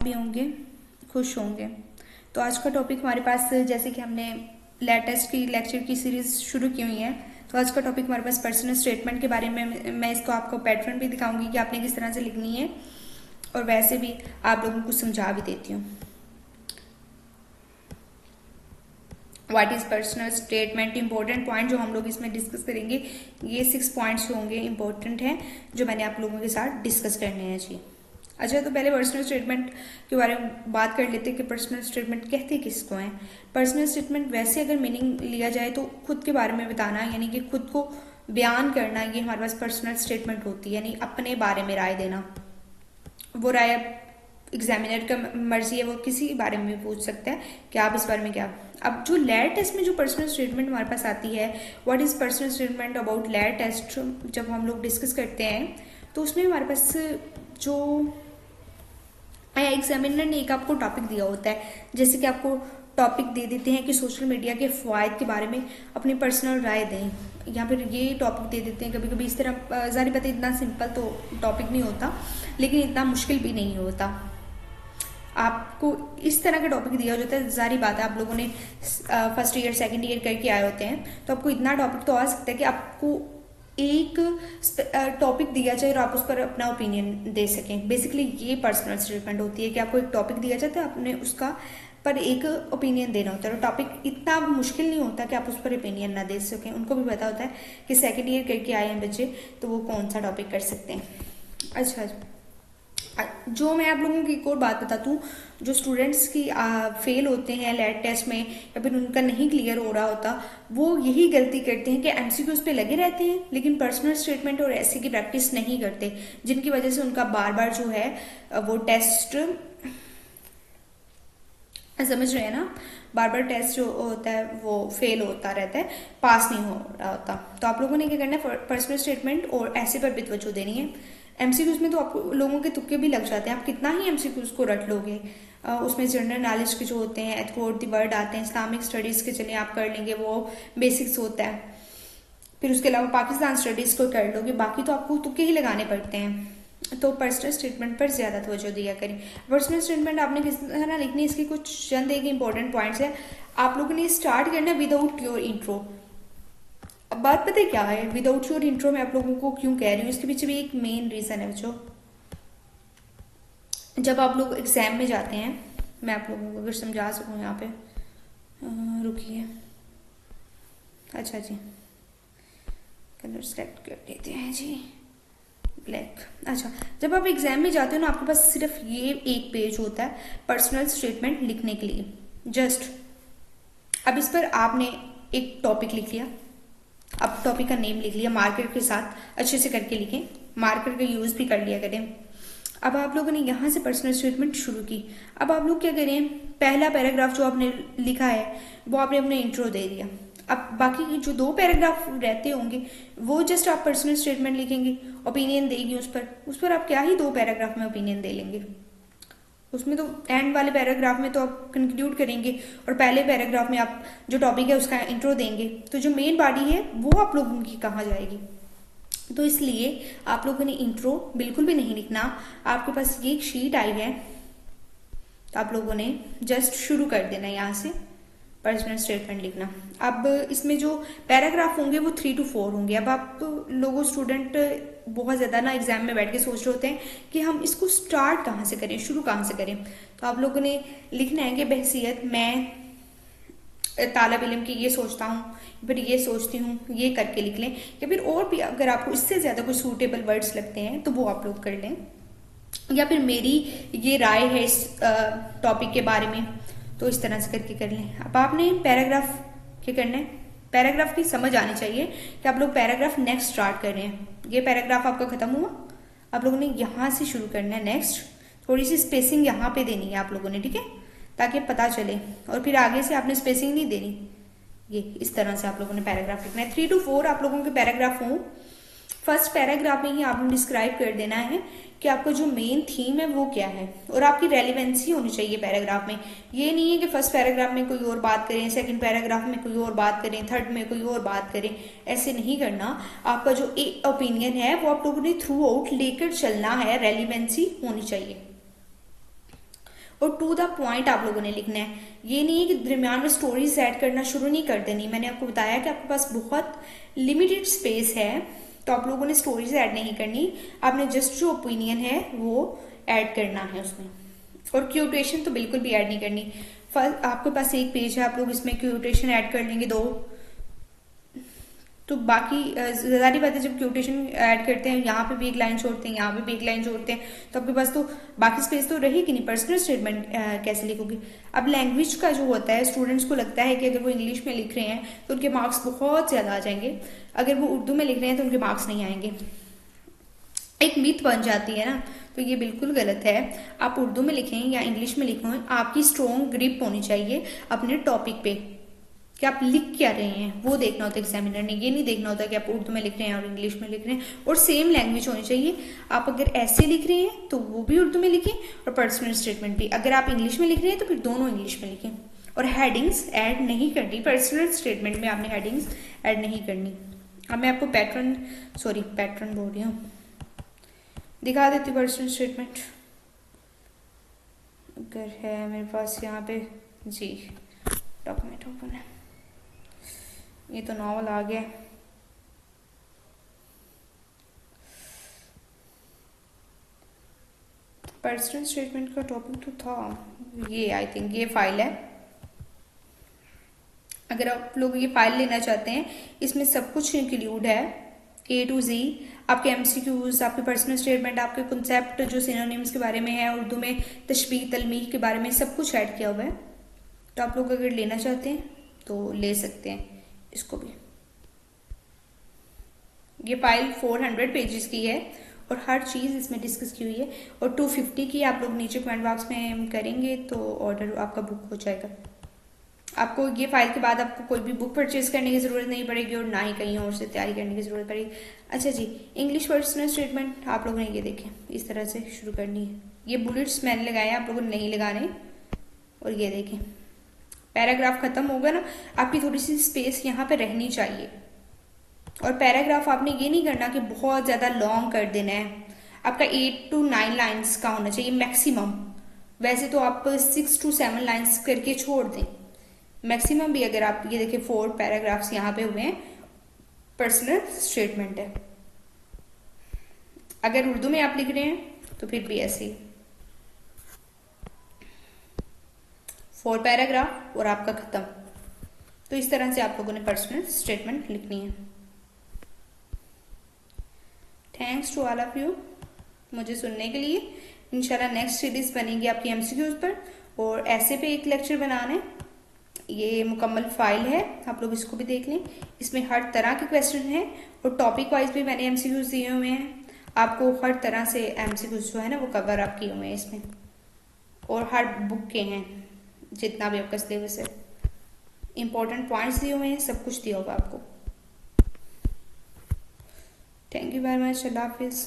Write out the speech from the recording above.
भी होंगे, खुश होंगे। तो आज का टॉपिक हमारे पास, जैसे कि हमने लेटेस्ट की लेक्चर की सीरीज शुरू की हुई है, तो आज का टॉपिक हमारे पास पर्सनल स्टेटमेंट के बारे में। मैं इसको आपको पैटर्न भी दिखाऊंगी कि आपने किस तरह से लिखनी है, और वैसे भी आप लोगों को समझा भी देती हूँ। What is personal statement, important point जो हम लोग इसमें डिस्कस करेंगे, ये 6 पॉइंट्स होंगे, इंपॉर्टेंट हैं, जो मैंने आप लोगों के साथ डिस्कस करने हैं जी। अच्छा, तो पहले पर्सनल स्टेटमेंट के बारे में बात कर लेते हैं कि पर्सनल स्टेटमेंट कहते किसको हैं। पर्सनल स्टेटमेंट वैसे अगर मीनिंग लिया जाए तो खुद के बारे में बताना, यानी कि खुद को बयान करना, ये हमारे पास पर्सनल स्टेटमेंट होती है, यानी अपने बारे में राय देना। वो राय एग्जामिनर का मर्जी है, वो किसी बारे में भी पूछ सकता है कि आप इस बारे में क्या। अब जो लेयर टेस्ट में जो पर्सनल स्टेटमेंट हमारे पास आती है, what is personal statement about layer test, जब हम लोग डिस्कस करते हैं तो उसमें हमारे पास जो एग्जामिनर ने एक आपको टॉपिक दिया होता है, जैसे कि आपको टॉपिक दे देते हैं कि सोशल मीडिया के फ़वाद के बारे में अपनी पर्सनल राय दें, या फिर ये टॉपिक दे देते हैं कभी कभी इस तरह। ज़ाहिर बात है इतना सिंपल तो टॉपिक नहीं होता, लेकिन इतना मुश्किल भी नहीं होता। आपको इस तरह का टॉपिक दिया जाता है, ज़ाहिर बात है आप लोगों ने फर्स्ट ईयर सेकंड ईयर करके आए होते हैं, तो आपको इतना टॉपिक तो आ सकता है कि आपको एक टॉपिक दिया जाए और आप उस पर अपना ओपिनियन दे सकें। बेसिकली ये पर्सनल स्टेटमेंट होती है कि आपको एक टॉपिक दिया जाता है, आपने उसका पर एक ओपिनियन देना होता है। और टॉपिक इतना मुश्किल नहीं होता कि आप उस पर ओपिनियन ना दे सकें। उनको भी पता होता है कि सेकेंड ईयर करके आए हैं बच्चे, तो वो कौन सा टॉपिक कर सकते हैं। अच्छा, जो मैं आप लोगों की एक और बात बताती हूँ, जो स्टूडेंट्स की फेल होते हैं लैट टेस्ट में, या फिर उनका नहीं क्लियर हो रहा होता, वो यही गलती करते हैं कि एमसीक्यूज पे लगे रहते हैं, लेकिन पर्सनल स्टेटमेंट और ऐसे की प्रैक्टिस नहीं करते, जिनकी वजह से उनका बार बार जो है वो टेस्ट, समझ रहे हैं ना, बार बार टेस्ट जो होता है वो फेल होता रहता है, पास नहीं हो रहा होता। तो आप लोगों ने क्या करना है, पर्सनल स्टेटमेंट और ऐसे पर भी तवज्जो देनी है। एमसीक्यूज में तो आपको लोगों के तुक्के भी लग जाते हैं, आप कितना ही एमसीक्यूज को रट लोगे। उसमें जनरल नॉलेज के जो होते हैं, एथकोड द वर्ड आते हैं, इस्लामिक स्टडीज़ के चलिए आप कर लेंगे, वो बेसिक्स होता है। फिर उसके अलावा पाकिस्तान स्टडीज़ को कर लोगे, बाकी तो आपको तुक्के ही लगाने पड़ते हैं। तो पर्सनल स्टेटमेंट पर ज़्यादा तवज्जो दिया करें। पर्सनल स्टेटमेंट आपने किस तरह लिखनी है, इसकी कुछ चंद एक इंपॉर्टेंट पॉइंट्स है। आप लोगों ने स्टार्ट करना विदाउट योर इंट्रो। अब बात पता है क्या है, विदाउट योर इंट्रो मैं आप लोगों को क्यों कह रही हूँ, इसके पीछे भी एक मेन रीज़न है। जो जब आप लोग एग्जाम में जाते हैं, मैं आप लोगों को अगर समझा सकूँ यहाँ पे, रुकिए, अच्छा जी, कलर सेलेक्ट कर लेते हैं जी, ब्लैक। अच्छा, जब आप एग्जाम में जाते हो ना, आपके पास सिर्फ ये एक पेज होता है पर्सनल स्टेटमेंट लिखने के लिए, जस्ट। अब इस पर आपने एक टॉपिक लिख लिया, अब टॉपिक का नेम लिख लिया, मार्कर के साथ अच्छे से करके लिखें, मार्कर का यूज़ भी कर लिया करें। अब आप लोगों ने यहाँ से पर्सनल स्टेटमेंट शुरू की। अब आप लोग क्या करें, पहला पैराग्राफ जो आपने लिखा है वो आपने अपने इंट्रो दे दिया। अब बाकी की जो 2 पैराग्राफ रहते होंगे वो जस्ट आप पर्सनल स्टेटमेंट लिखेंगे, ओपिनियन देगी उस पर आप क्या ही 2 पैराग्राफ में ओपिनियन दे लेंगे। उसमें तो एंड वाले पैराग्राफ में तो आप कंक्लूड करेंगे, और पहले पैराग्राफ में आप जो टॉपिक है उसका इंट्रो देंगे, तो जो मेन बॉडी है वो आप लोगों की कहाँ जाएगी। तो इसलिए आप लोगों ने इंट्रो बिल्कुल भी नहीं लिखना। आपके पास ये एक शीट आई है, तो आप लोगों ने जस्ट शुरू कर देना यहाँ से पर्सनल स्टेटमेंट लिखना। अब इसमें जो पैराग्राफ होंगे वो 3 to 4 होंगे। अब आप लोगों स्टूडेंट बहुत ज़्यादा ना एग्जाम में बैठ के सोच रहे होते हैं कि हम इसको स्टार्ट कहाँ से करें, शुरू कहाँ से करें। तो आप लोगों ने लिखना है कि बहसीयत मैं तालब इल्म की ये सोचता हूँ, फिर ये सोचती हूँ, ये करके लिख लें। या फिर और भी अगर आपको इससे ज़्यादा कोई सूटेबल वर्ड्स लगते हैं तो वो आप लोग कर लें, या फिर मेरी ये राय है इस टॉपिक के बारे में, तो इस तरह से करके कर लें। अब आपने पैराग्राफ क्या करना है, पैराग्राफ की समझ आनी चाहिए कि आप लोग पैराग्राफ नेक्स्ट स्टार्ट कर रहे हैं। ये पैराग्राफ आपका खत्म हुआ, आप लोगों ने यहाँ से शुरू करना है नेक्स्ट। थोड़ी सी स्पेसिंग यहाँ पे देनी है आप लोगों ने, ठीक है, ताकि पता चले। और फिर आगे से आपने स्पेसिंग नहीं देनी, ये इस तरह से आप लोगों ने पैराग्राफ लिखना है। 3 to 4 आप लोगों के पैराग्राफ हों। फर्स्ट पैराग्राफ में ही आपने डिस्क्राइब कर देना है कि आपका जो मेन थीम है वो क्या है, और आपकी रेलिवेंसी होनी चाहिए पैराग्राफ में। ये नहीं है कि फर्स्ट पैराग्राफ में कोई और बात करें, सेकंड पैराग्राफ में कोई और बात करें, थर्ड में कोई और बात करें, ऐसे नहीं करना। आपका जो एक ओपिनियन है वो आप लोगों ने थ्रू आउट लेकर चलना है, रेलिवेंसी होनी चाहिए। और टू द पॉइंट आप लोगों ने लिखना है। ये नहीं है कि दरमियान में स्टोरीज ऐड करना शुरू नहीं कर देनी। मैंने आपको बताया कि आपके पास बहुत लिमिटेड स्पेस है, तो आप लोगों ने स्टोरीज ऐड नहीं करनी, आपने जस्ट जो ओपिनियन है वो ऐड करना है उसमें। और क्यूटेशन तो बिल्कुल भी ऐड नहीं करनी। फर्स्ट आपके पास एक पेज है, आप लोग इसमें क्यूटेशन ऐड कर लेंगे 2, तो बाकी ज़ाहिर बात है जब क्यूटेशन ऐड करते हैं यहाँ पे भी एक लाइन छोड़ते हैं, यहाँ पे भी एक लाइन छोड़ते हैं, तो आपके पास तो बाकी स्पेस तो रहेगी नहीं। पर्सनल स्टेटमेंट कैसे लिखोगे? अब लैंग्वेज का जो होता है, स्टूडेंट्स को लगता है कि अगर वो इंग्लिश में लिख रहे हैं तो उनके मार्क्स बहुत ज़्यादा आ जाएंगे, अगर वो उर्दू में लिख रहे हैं तो उनके मार्क्स नहीं आएंगे। एक मिथ बन जाती है ना, तो ये बिल्कुल गलत है। आप उर्दू में लिखें या इंग्लिश में लिखें, आपकी स्ट्रॉन्ग ग्रिप होनी चाहिए अपने टॉपिक पे कि आप लिख क्या रहे हैं, वो देखना होता है एग्जामिनर ने। ये नहीं देखना होता कि आप उर्दू में लिख रहे हैं और इंग्लिश में लिख रहे हैं, और सेम लैंग्वेज होनी चाहिए। आप अगर ऐसे लिख रहे हैं तो वो भी उर्दू में लिखें, और पर्सनल स्टेटमेंट भी अगर आप इंग्लिश में लिख रहे हैं तो फिर दोनों इंग्लिश में लिखें। और हेडिंग्स ऐड नहीं करनी, पर्सनल स्टेटमेंट में आपने हेडिंग्स ऐड नहीं करनी। अब मैं आपको पैटर्न बोल रही हूँ, दिखा देती हूँ पर्सनल स्टेटमेंट अगर है मेरे पास यहाँ पे। जी डॉक्यूमेंट ओपन है, ये तो नॉवल आ गया। पर्सनल स्टेटमेंट का टॉपिक तो था ये, आई थिंक ये फाइल है। अगर आप लोग ये फाइल लेना चाहते हैं, इसमें सब कुछ इंक्लूड है A to Z। आपके MCQs, आपके पर्सनल स्टेटमेंट, आपके कॉन्सेप्ट जो सिनोनिम्स के बारे में है, उर्दू में तशबीह तलमीह के बारे में सब कुछ ऐड किया हुआ है। तो आप लोग अगर लेना चाहते हैं तो ले सकते हैं इसको भी। ये फाइल 400 पेजेस की है और हर चीज़ इसमें डिस्कस की हुई है। और 250 की आप लोग नीचे कमेंट बॉक्स में करेंगे तो ऑर्डर आपका बुक हो जाएगा। आपको ये फाइल के बाद आपको कोई भी बुक परचेज करने की ज़रूरत नहीं पड़ेगी और ना ही कहीं और से तैयारी करने की ज़रूरत पड़ेगी। अच्छा जी, इंग्लिश पर्सनल स्टेटमेंट आप लोगों ने ये देखें इस तरह से शुरू करनी है। ये बुलेट्स मैंने लगाए हैं, आप लोगों ने नहीं लगाने। और ये देखें पैराग्राफ खत्म होगा ना, आपकी थोड़ी सी स्पेस यहाँ पे रहनी चाहिए। और पैराग्राफ आपने ये नहीं करना कि बहुत ज़्यादा लॉन्ग कर देना है। आपका 8 to 9 लाइन्स का होना चाहिए मैक्सिमम। वैसे तो आप 6 to 7 लाइन्स करके छोड़ दें मैक्सिमम भी। अगर आप ये देखिए 4 पैराग्राफ्स यहाँ पे हुए हैं, पर्सनल स्टेटमेंट है। अगर उर्दू में आप लिख रहे हैं तो फिर भी ऐसे ही 4 पैराग्राफ और आपका खत्म। तो इस तरह से आप लोगों ने पर्सनल स्टेटमेंट लिखनी है। Thanks to all of you मुझे सुनने के लिए। इंशाल्लाह नेक्स्ट सीरीज बनेगी आपकी MCQs पर, और ऐसे पे एक लेक्चर बनाना है। ये मुकम्मल फाइल है, आप लोग इसको भी देख लें। इसमें हर तरह के क्वेश्चन हैं और टॉपिक वाइज भी मैंने MCQs दिए हुए हैं। आपको हर तरह से MCQs जो है ना वो कवर आप किए हुए हैं इसमें, और हर बुक के हैं जितना भी आपका सिलेबस है। इंपॉर्टेंट पॉइंट्स दिए हुए हैं, सब कुछ दिया होगा आपको। थैंक यू वेरी मच, अल्लाह हाफिज़।